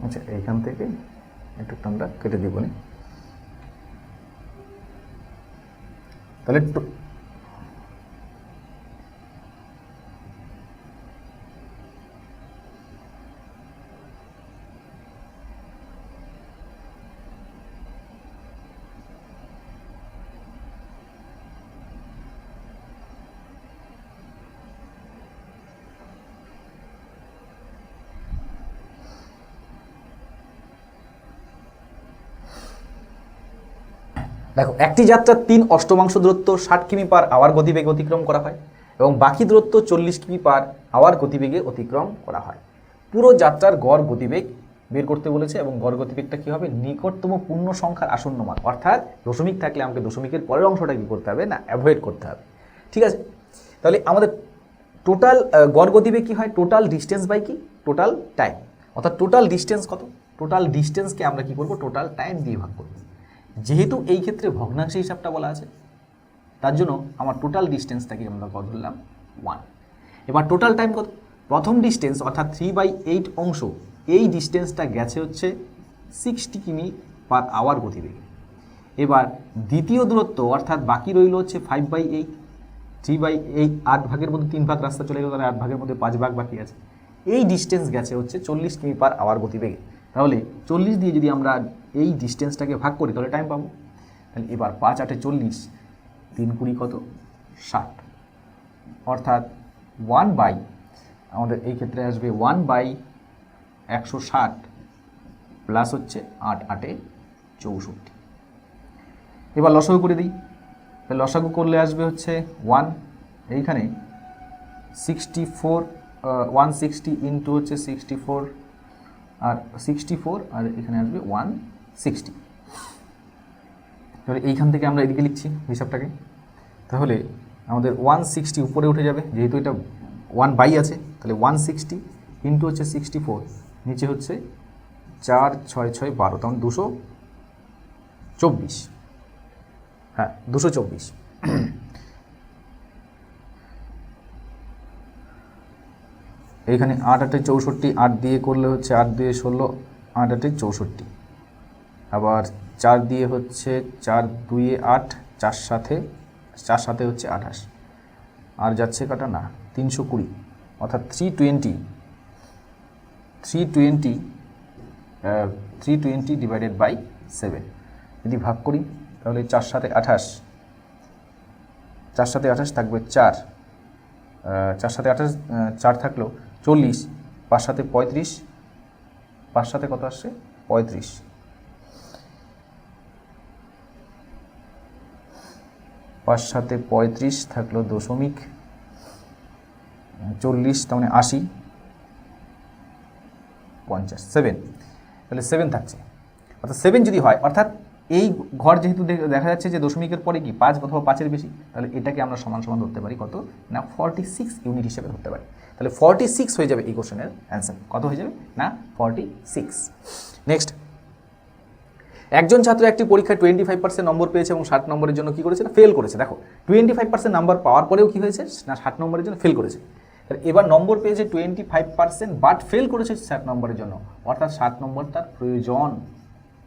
আচ্ছা এইখান থেকে একটু আমরা কেটে দিব না, তাহলে দেখো, একটি যাত্রার 3/8 দূরত্ব 60 কিমি/আওয়ার গতিবেগে অতিক্রম করা হয় এবং বাকি দূরত্ব 40 কিমি/আওয়ার গতিবেগে অতিক্রম করা হয়। পুরো যাত্রার গড় গতিবেগ বের করতে বলেছে এবং গড় গতিবেগটা কী হবে? নিকটতম পূর্ণ সংখ্যার আসন্ন মান, অর্থাৎ দশমিক থাকলে আমাকে দশমিকের পরের অংশটা কী করতে হবে না অ্যাভয়েড করতে হবে। ঠিক আছে, তাহলে আমাদের টোটাল গড় গতিবেগ কী হয়? টোটাল ডিস্টেন্স বাই কি? Total time. অর্থাৎ টোটাল ডিস্টেন্স কত? টোটাল ডিস্টেন্সকে আমরা কি করব? টোটাল টাইম দিয়ে ভাগ করব। যেহেতু এই ক্ষেত্রে ভগ্নাংশ হিসাবটা বলা আছে, তার জন্য আমার টোটাল ডিস্টেন্সটাকে আমরা কত ধরলাম? 1। এবার টোটাল টাইম কত? প্রথম ডিস্টেন্স অর্থাৎ 3/8 অংশ, এই ডিস্টেন্সটা গেছে হচ্ছে 60 কিমি পার আওয়ার গতিবেগে। এবার দ্বিতীয় দূরত্ব অর্থাৎ বাকি রইল হচ্ছে 5/8, 3/8, 8 ভাগের মধ্যে 3 ভাগ রাস্তা চলে গেল, তাহলে 8 ভাগের মধ্যে 5 ভাগ বাকি আছে। এই ডিস্টেন্স গেছে হচ্ছে 40 কিমি পার আওয়ার গতিবেগে। তাহলে 40 দিয়ে যদি আমরা এই ডিস্টেন্সটাকে ভাগ করি তাহলে টাইম পাবো। তাহলে এবার 5 8 40, 3 20 কত? 60। অর্থাৎ 1 বাই, আমাদের এই ক্ষেত্রে আসবে 1/160 প্লাস হচ্ছে 8 8 64। এবার লসাগু করে দিই। তাহলে লসাগু করলে আসবে হচ্ছে 1, এইখানে 64, 160 ইন্টু হচ্ছে 64 আর 64, আর এখানে আসবে 160। তাহলে এইখান থেকে আমরা এদিকে লিখছি হিসাবটাকে। তাহলে আমাদের 160 উপরে উঠে যাবে, যেহেতু এটা 1 বাই আছে, তাহলে 160 ইন্টু হচ্ছে 64, নিচে হচ্ছে 4 6 6 12, তখন 224। হ্যাঁ 224। এইখানে 8 8 64, 8 দিয়ে করলে হচ্ছে 8 2 16, 8 8 64। আবার 4 দিয়ে হচ্ছে 4 2 8, 4 4 7 হচ্ছে 28, আর যাচ্ছে কাটা না 320, অর্থাৎ 320 ডিভাইডেড বাই 7 যদি ভাগ করি তাহলে 4 7 28, 4 7 28 থাকবে 4, 4 7 28, 4 থাকলো 40, 5 7 35, 5 7 কত আসছে? 35। 5 7 35 থাকলো 0.40, তার মানে 80, 50, 7। তাহলে 7 থাকছে। অর্থাৎ 7 যদি হয়, অর্থাৎ এই ঘর যেহেতু দেখা যাচ্ছে যে দশমিকের পরে কি 5 অথবা 5-এর বেশি, তাহলে এটাকে আমরা সমান সমান ধরতে পারি কত না 46 ইউনিট হিসেবে ধরতে পারি। তাহলে 46 হয়ে যাবে এই কোশ্চেনের অ্যান্সার। কত হয়ে যাবে না 46। নেক্সট, একজন ছাত্র একটি পরীক্ষায় 25% নম্বর পেয়েছে এবং 60 নম্বরের জন্য কি করেছে না ফেল করেছে। দেখো 25% নাম্বার পাওয়ার পরেও কি হয়েছে না 60 নম্বরের জন্য ফেল করেছে। তাহলে এবার নম্বর পেয়েছে 25% বাট ফেল করেছে 60 নম্বরের জন্য, অর্থাৎ 60 নম্বর তার প্রয়োজন।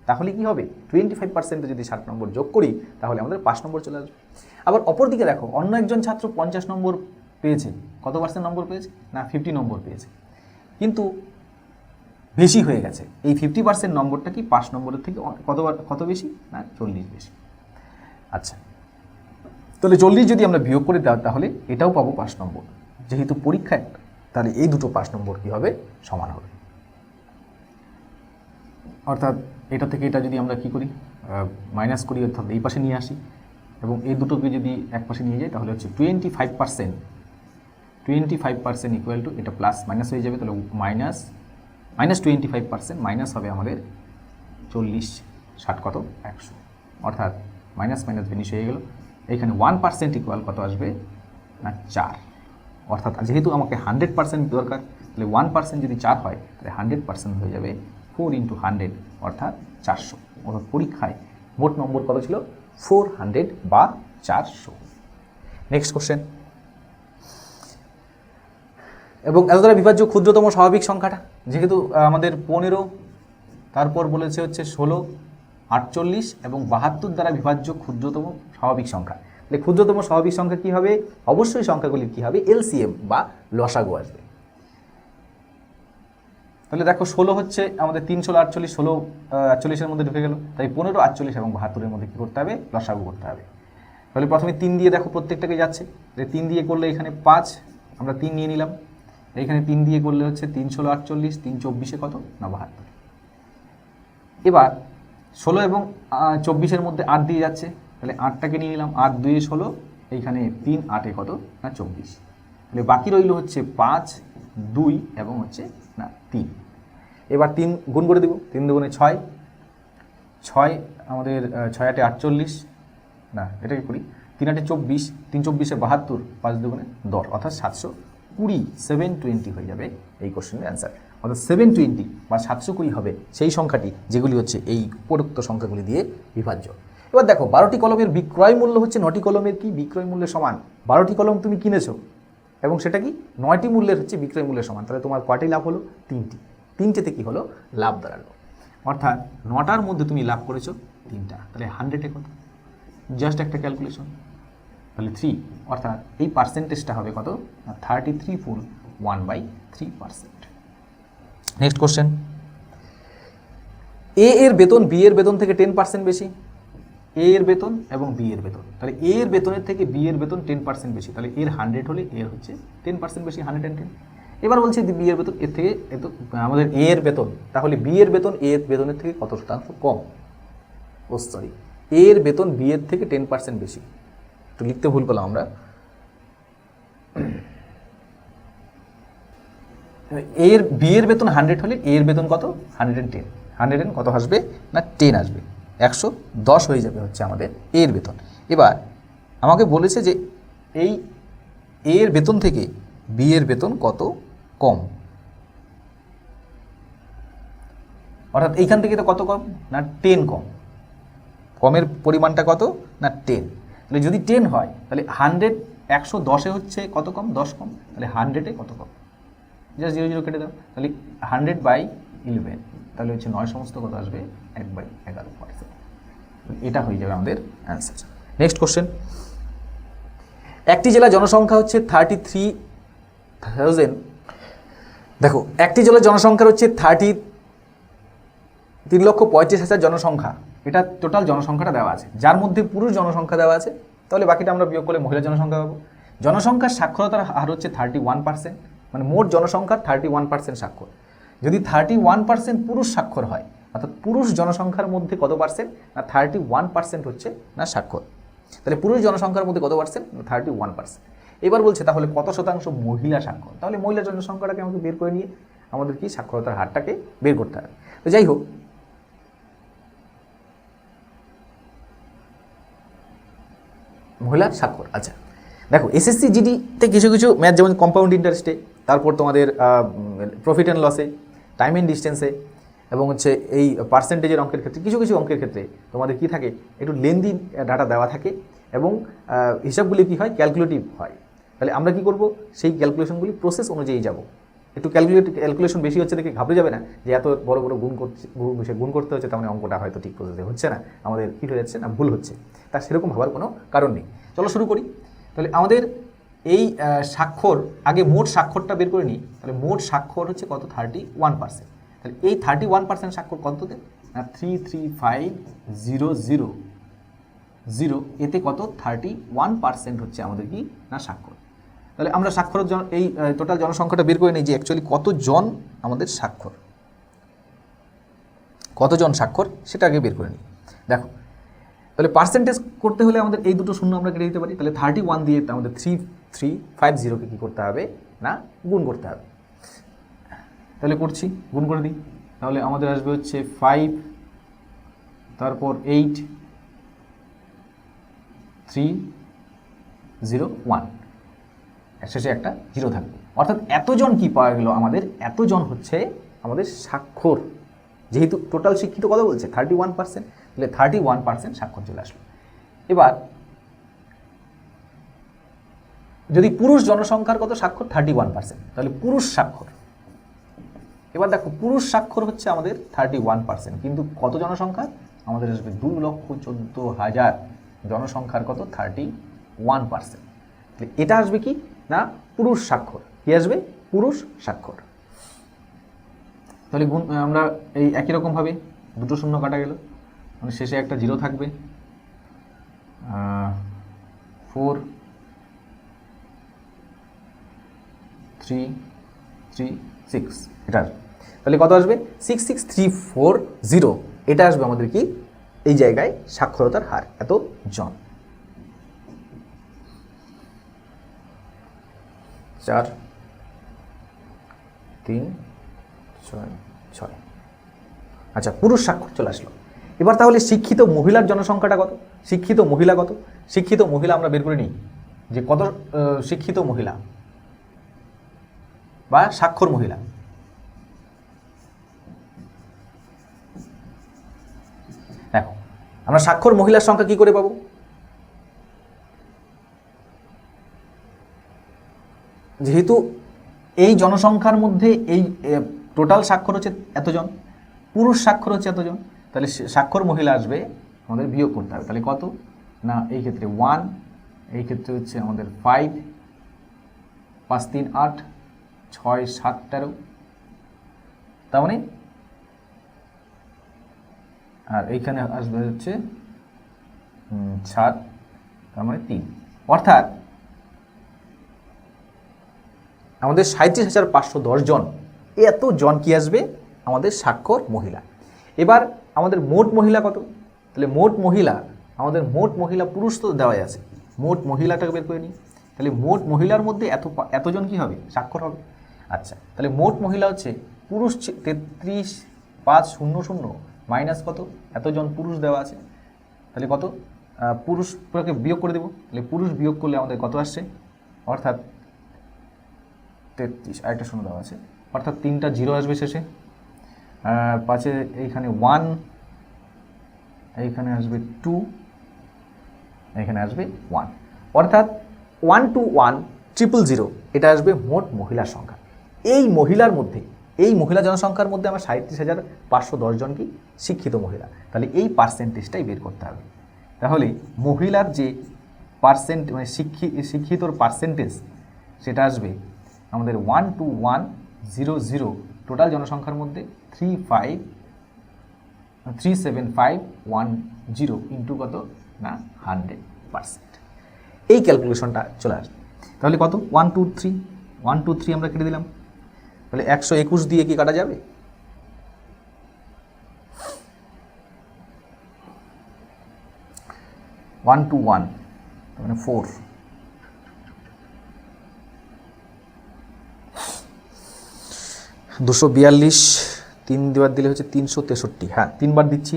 তাহলে কি হবে 25% যদি 60 নম্বর যোগ করি তাহলে আমাদের 5 নম্বর চলে আসবে। আবার অপরদিকে দেখো অন্য একজন ছাত্র 50 নম্বর পেয়েছে, কত পার্সেন্ট নম্বর পেয়েছে না 50 নম্বর পেয়েছে, কিন্তু বেশি হয়ে গেছে। এই 50% নম্বরটা কি 5 নম্বরের থেকে কত বেশি না 40 বেশি। আচ্ছা, তাহলে 40 যদি আমরা বিয়োগ করে দেওয়া তাহলে এটাও পাবো 5 নম্বর। যেহেতু পরীক্ষা একটা, তাহলে এই দুটো 5 নম্বর কি হবে সমান হবে। অর্থাৎ এটা থেকে এটা যদি আমরা কি করি মাইনাস করি, অর্থাৎ এই পাশে নিয়ে আসি এবং এই দুটোকে যদি এক পাশে নিয়ে যাই তাহলে হচ্ছে 25% ইকুয়াল টু এটা প্লাস মাইনাস হয়ে যাবে, তাহলে মাইনাস 25% মাইনাস হবে আমাদের 40 60 কত 100, অর্থাৎ মাইনাস মাইনাস ভেনিশ হয়ে গেল। এখানে 1% ইকুয়াল কত আসবে না 4, অর্থাৎ যেহেতু আমাকে 100% দরকার, তাহলে 1% যদি 4 হয় তাহলে 100% হয়ে যাবে 4 × 100 অর্থাৎ 400। অর্থাৎ পরীক্ষায় মোট নম্বর কত ছিল 400 বা 400। নেক্সট কোশ্চেন, এবং এত দ্বারা বিভাজ্য ক্ষুদ্রতম স্বাভাবিক সংখ্যাটা যেহেতু আমাদের 15, তারপর বলেছে হচ্ছে 16, 48 এবং 72 দ্বারা বিভাজ্য ক্ষুদ্রতম স্বাভাবিক সংখ্যা। তাহলে ক্ষুদ্রতম স্বাভাবিক সংখ্যা কী হবে? অবশ্যই সংখ্যাগুলির কী হবে এলসিএম বা লসাগু আসবে। তাহলে দেখো 16 হচ্ছে আমাদের 3 16 48, 16 48-এর মধ্যে ঢুকে গেল, তাই 15 48 এবং 72-এর মধ্যে কী করতে হবে লসাগু করতে হবে। তাহলে প্রথমে 3 দিয়ে দেখো প্রত্যেকটাকে যাচ্ছে, 3 দিয়ে করলে এখানে 5 আমরা 3 নিয়ে নিলাম, এইখানে 3 দিয়ে করলে হচ্ছে 3 16 48, 3 24-এ কত না 72। এবার 16 এবং 24-এর মধ্যে 8 দিয়ে যাচ্ছে, তাহলে 8টাকে নিয়ে নিলাম, 8 2 16, এইখানে 3 8-এ কত না 24, তাহলে বাকি রইল হচ্ছে 5 2 এবং হচ্ছে না 3। এবার 3 গুণ করে দেব, 3 দুগুণে 6, 6 আমাদের 6 8 48, না এটাকে করি 3 8 24, 3 24-এ 72, 5 দুগুণে 10, অর্থাৎ 720 হয়ে যাবে এই কোশ্চেনের অ্যান্সার। অর্থাৎ 720 বা 720 হবে সেই সংখ্যাটি যেগুলি হচ্ছে এই উপরোক্ত সংখ্যাগুলি দিয়ে বিভাজ্য। এবার দেখো 12টি কলমের বিক্রয় মূল্য হচ্ছে 9টি কলমের কি বিক্রয় মূল্যের সমান। 12টি কলম তুমি কিনেছো এবং সেটা কি 9টি মূল্যের হচ্ছে বিক্রয় মূল্যের সমান, তাহলে তোমার কয়টি লাভ হলো? 3টি। 3টেতে কি হলো? লাভ দাঁড়ালো। অর্থাৎ 9টার মধ্যে তুমি লাভ করেছো 3টা, তাহলে 100-এ কত? জাস্ট একটা ক্যালকুলেশন, তাহলে 3, অর্থাৎ এই পার্সেন্টেজটা হবে কত? 33 ফুল 1/3%। নেক্সট কোশ্চেন, এ এর বেতন বি এর বেতন থেকে 10% বেশি। এ এর বেতন এবং বি এর বেতন, তাহলে এ এর বেতনের থেকে বি এর বেতন 10% বেশি, তাহলে এর 100 হলে এর হচ্ছে 10% বেশি, 110। এবার বলছে বি এর বেতন এর থেকে এত আমাদের এ এর বেতন, তাহলে বি এর বেতন এ এর বেতনের থেকে কত শতাংশ কম? ও সরি, এ এর বেতন বি এর থেকে 10% বেশি, একটু লিখতে ভুল করলাম আমরা। এর বি এর বেতন 100 হলে এ এর বেতন কত? 110। 110 কত আসবে? না 10 আসবে, 110 হয়ে যাবে হচ্ছে আমাদের এ এর বেতন। এবার আমাকে বলেছে যে এই এ এর বেতন থেকে বি এর বেতন কত কম, অর্থাৎ এইখান থেকে তো কত কম? না 10 কম। কমের পরিমাণটা কত? না 10। তাহলে যদি 10 হয় তাহলে 100 110-এ হচ্ছে কত কম? 10 কম, তাহলে 100-এ কত কম? জাস্ট 0 0 কেটে দাও, তাহলে 100/11, তাহলে হচ্ছে 9 সমস্ত কত আসবে? 1/11%। এটা হয়ে যাবে আমাদের অ্যান্সার। নেক্সট কোশ্চেন, একটি জেলার জনসংখ্যা হচ্ছে 33,000। দেখো একটি জেলার জনসংখ্যা হচ্ছে 3,35,000 জনসংখ্যা, এটা টোটাল জনসংখ্যাটা দেওয়া আছে, যার মধ্যে পুরুষ জনসংখ্যা দেওয়া আছে, তাহলে বাকিটা আমরা বিয়োগ করলে মহিলা জনসংখ্যা পাবো। জনসংখ্যার সাক্ষরতার হার হচ্ছে 31%, মানে মোট জনসংখ্যার 31% স্বাক্ষর। যদি 31% পুরুষ স্বাক্ষর হয়, অর্থাৎ পুরুষ জনসংখ্যার মধ্যে কত পার্সেন্ট? না 31% হচ্ছে না স্বাক্ষর। তাহলে পুরুষ জনসংখ্যার মধ্যে কত পার্সেন্ট? 31%। এবার বলছে তাহলে কত শতাংশ মহিলা স্বাক্ষর, তাহলে মহিলা জনসংখ্যাটাকে আমাকে বের করে নিয়ে আমাদের কি সাক্ষরতার হারটাকে বের করতে হবে। তো যাই হোক, মহিলার স্বাক্ষর। আচ্ছা দেখো এসএসসি জিডিতে কিছু কিছু ম্যাথ, যেমন কম্পাউন্ড ইন্টারেস্টে, তারপর তোমাদের প্রফিট অ্যান্ড লসে, টাইম অ্যান্ড ডিস্টেন্সে, এবং হচ্ছে এই পার্সেন্টেজের অঙ্কের ক্ষেত্রে, কিছু কিছু অঙ্কের ক্ষেত্রে তোমাদের কি থাকে? একটু লেন্দি ডাটা দেওয়া থাকে এবং হিসাবগুলি কি হয়? ক্যালকুলেটিভ হয়। তাহলে আমরা কি করব? সেই ক্যালকুলেশনগুলি প্রসেস অনুযায়ী যাব। একটু ক্যালকুলেশন বেশি হচ্ছে দেখে ঘাবড়ে যাবে না যে এত বড় বড় গুণ করতে হচ্ছে, তার মানে অঙ্কটা হয়তো ঠিক প্রসেসে হচ্ছে না, আমাদের কী হয়ে যাচ্ছে? না ভুল হচ্ছে। তা সেরকম হওয়ার কোনো কারণ নেই। চলো শুরু করি। তাহলে আমাদের এই স্বাক্ষর, আগে মোট স্বাক্ষরটা বের করে নিই। তাহলে মোট স্বাক্ষর হচ্ছে কত? 31%। তাহলে এই 31% স্বাক্ষর কততে? না 335,000, এতে কত? 31% হচ্ছে আমাদের কি? না স্বাক্ষর। তাহলে আমরা স্বাক্ষরের এই টোটাল জনসংখ্যাটা বের করে নিই যে অ্যাকচুয়ালি কতজন আমাদের স্বাক্ষর, কতজন স্বাক্ষর সেটা আগে বের করে নিই। দেখো তাহলে পার্সেন্টেজ করতে হলে আমাদের এই দুটো শূন্য আমরা কেটে দিতে পারি। তাহলে 31 দিয়ে আমাদের 3350-কে কী করতে হবে? না গুণ করতে হবে। তাহলে করছি, গুণ করে দিই। তাহলে আমাদের আসবে হচ্ছে 5, তারপর 8, 3, 0, 1, শেষে একটা 0 থাকবে। অর্থাৎ এতজন কি পাওয়া গেল? আমাদের এতজন হচ্ছে আমাদের স্বাক্ষর। যেহেতু টোটাল শিক্ষিত কত বলছে? 31%, তাহলে 31% স্বাক্ষর চলে আসলো। এবার যদি পুরুষ জনসংখ্যার কত স্বাক্ষর? 31%, তাহলে পুরুষ স্বাক্ষর। এবার দেখো পুরুষ স্বাক্ষর হচ্ছে আমাদের 31%, কিন্তু কত জনসংখ্যা? আমাদের আসবে 2,14,000 জনসংখ্যার কত? 31%। তাহলে এটা আসবে কি? না পুরুষ স্বাক্ষর। কি আসবে? পুরুষ স্বাক্ষর। তাহলে গুণ আমরা এই একই রকমভাবে দুটো শূন্য কাটা গেল, মানে শেষে একটা 0 থাকবে। 4, 3, 3, 6 এটা আসবে। তাহলে কত আসবে? 66,340 এটা আসবে আমাদের কি? এই জায়গায় সাক্ষরতার হার এত জন। 4, 3, 6, 6। আচ্ছা পুরুষ স্বাক্ষর চলে আসলো। এবার তাহলে শিক্ষিত মহিলার জনসংখ্যাটা কত? শিক্ষিত মহিলা কত? শিক্ষিত মহিলা আমরা বের করে নিই যে কত শিক্ষিত মহিলা। বা স্বাক্ষর মহিলা। দেখো আমরা স্বাক্ষর মহিলার সংখ্যা কি করে পাবো? যেহেতু এই জনসংখ্যার মধ্যে এই টোটাল স্বাক্ষর হচ্ছে এতজন, পুরুষ স্বাক্ষর হচ্ছে এতজন, তাহলে স্বাক্ষর মহিলা আসবে আমাদের বিয়োগ করতে হবে। তাহলে কত না, এই ক্ষেত্রে 1, এই ক্ষেত্রে হচ্ছে আমাদের 5, 5 3 8, 6 7 13, তার মানে আর এইখানে আসবে হচ্ছে 7, তার মানে 3, অর্থাৎ আমাদের 37,510 জন, এত জন কি আসবে আমাদের স্বাক্ষর মহিলা। এবার আমাদের মোট মহিলা কত? তাহলে মোট মহিলা, আমাদের মোট মহিলা, পুরুষ তো দেওয়াই আছে, মোট মহিলাটাকে বের করে নিই। তাহলে মোট মহিলার মধ্যে এতজন কি হবে? স্বাক্ষর হবে। আচ্ছা, তাহলে মোট মহিলা হচ্ছে পুরুষ 33,500 মাইনাস কত, এতজন পুরুষ দেওয়া আছে, তাহলে কত, পুরুষকে বিয়োগ করে দেবো। তাহলে পুরুষ বিয়োগ করলে আমাদের কত আসছে, অর্থাৎ 33, আরেকটা শূন্য দেওয়া আছে, অর্থাৎ 3টা 0 আসবে শেষে, 5 এইখানে 1, এইখানে আসবে 2, এখানে আসবে 1, অর্থাৎ 121,000, এটা আসবে মোট মহিলার সংখ্যা। এই মহিলার মধ্যে, এই মহিলা জনসংখ্যার মধ্যে আমার 37,510 জন কি শিক্ষিত মহিলা, তাহলে এই পার্সেন্টেজটাই বের করতে হবে। তাহলে মহিলার যে পার্সেন্ট, মানে শিক্ষিতর পার্সেন্টেজ, সেটা আসবে আমাদের 121,000 টোটাল জনসংখ্যার মধ্যে 37510 ইন্টু কত না 100%। এই ক্যালকুলেশনটা চলে আসবে। তাহলে কত, 123 আমরা কেটে দিলাম, তাহলে 121 দিয়ে কি কাটা যাবে? 121 মানে 4, 242, 3 বার দিলে হচ্ছে 363, হ্যাঁ 3 বার দিচ্ছি,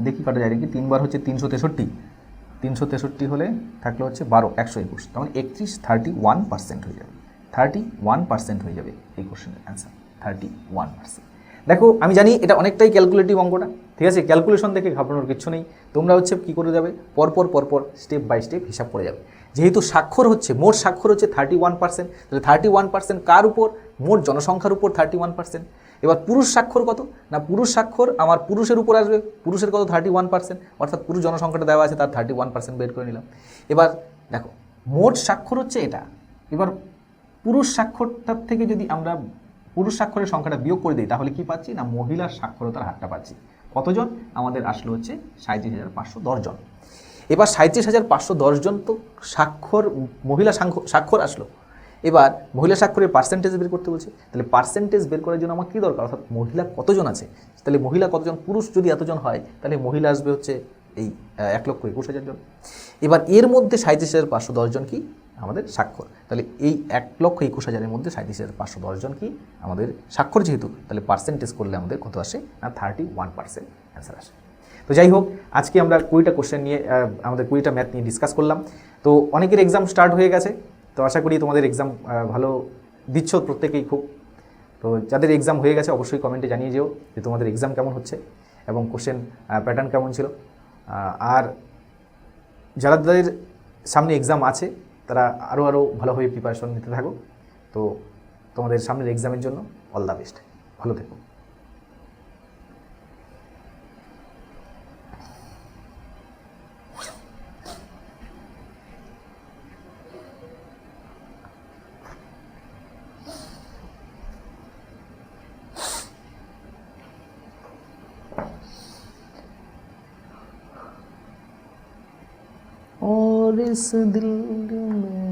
দেখি কাটা যায় নাকি। 3 বার হচ্ছে 363 হলে থাকলে হচ্ছে 12, 121, তার মানে 31% হয়ে যাবে, 31% হয়ে যাবে এই কোশ্চেনের অ্যান্সার, 31%। দেখো আমি জানি এটা অনেকটাই ক্যালকুলেটিভ অঙ্কটা, ঠিক আছে, ক্যালকুলেশন দেখে ঘাবড়ানোর কিছু নেই। তোমরা হচ্ছে কী করে যাবে, পরপর স্টেপ বাই স্টেপ হিসাব করে যাবে। যেহেতু স্বাক্ষর হচ্ছে, মোট স্বাক্ষর হচ্ছে 31%, তাহলে 31% কার উপর? মোট জনসংখ্যার উপর 31%। এবার পুরুষ স্বাক্ষর কত না, পুরুষ স্বাক্ষর আমার পুরুষের উপর আসবে, পুরুষের কত 31%, অর্থাৎ পুরুষ জনসংখ্যাটা দেওয়া আছে তার 31% বের করে নিলাম। এবার দেখো মোট স্বাক্ষর হচ্ছে এটা, এবার পুরুষ স্বাক্ষরটার থেকে যদি আমরা পুরুষ স্বাক্ষরের সংখ্যাটা বিয়োগ করে দিই, তাহলে কি পাচ্ছি না মহিলার সাক্ষরতার হারটা পাচ্ছি। কতজন? আমাদের আসলো হচ্ছে 37,510 জন। এবার 37,510 জন তো স্বাক্ষর, মহিলা স্বাক্ষর আসলো। এবার মহিলা স্বাক্ষরের পার্সেন্টেজ বের করতে বলছে, তাহলে পার্সেন্টেজ বের করার জন্য আমার কী দরকার, অর্থাৎ মহিলা কতজন আছে, তাহলে মহিলা কতজন, পুরুষ যদি এতজন হয় তাহলে মহিলা আসবে হচ্ছে এই 1,21,000 জন। এবার এর মধ্যে 37,510 জন কি আমাদের স্বাক্ষর, তাহলে এই 1,21,000-এর মধ্যে 37,510 জন কি আমাদের স্বাক্ষর, যেহেতু তাহলে পার্সেন্টেজ করলে আমাদের কত আসে না 31% অ্যান্সার আসে। তো যাই হোক, আজকে আমরা 20টা কোশ্চেন নিয়ে, আমাদের 20টা ম্যাথ নিয়ে ডিসকাস করলাম। তো অনেকের এক্সাম স্টার্ট হয়ে গেছে, তো আশা করি তোমাদের এক্সাম ভালো দিচ্ছ প্রত্যেকেই খুব। তো যাদের এক্সাম হয়ে গেছে অবশ্যই কমেন্টে জানিয়ে যেও যে তোমাদের এক্সাম কেমন হচ্ছে এবং কোশ্চেন প্যাটার্ন কেমন ছিল। আর যাদের সামনে এক্সাম আছে তারা আরও ভালোভাবে প্রিপারেশন নিতে থাকো। তো তোমাদের সামনের এক্সামের জন্য অল দ্য বেস্ট, ভালো থেকো। और इस दिल में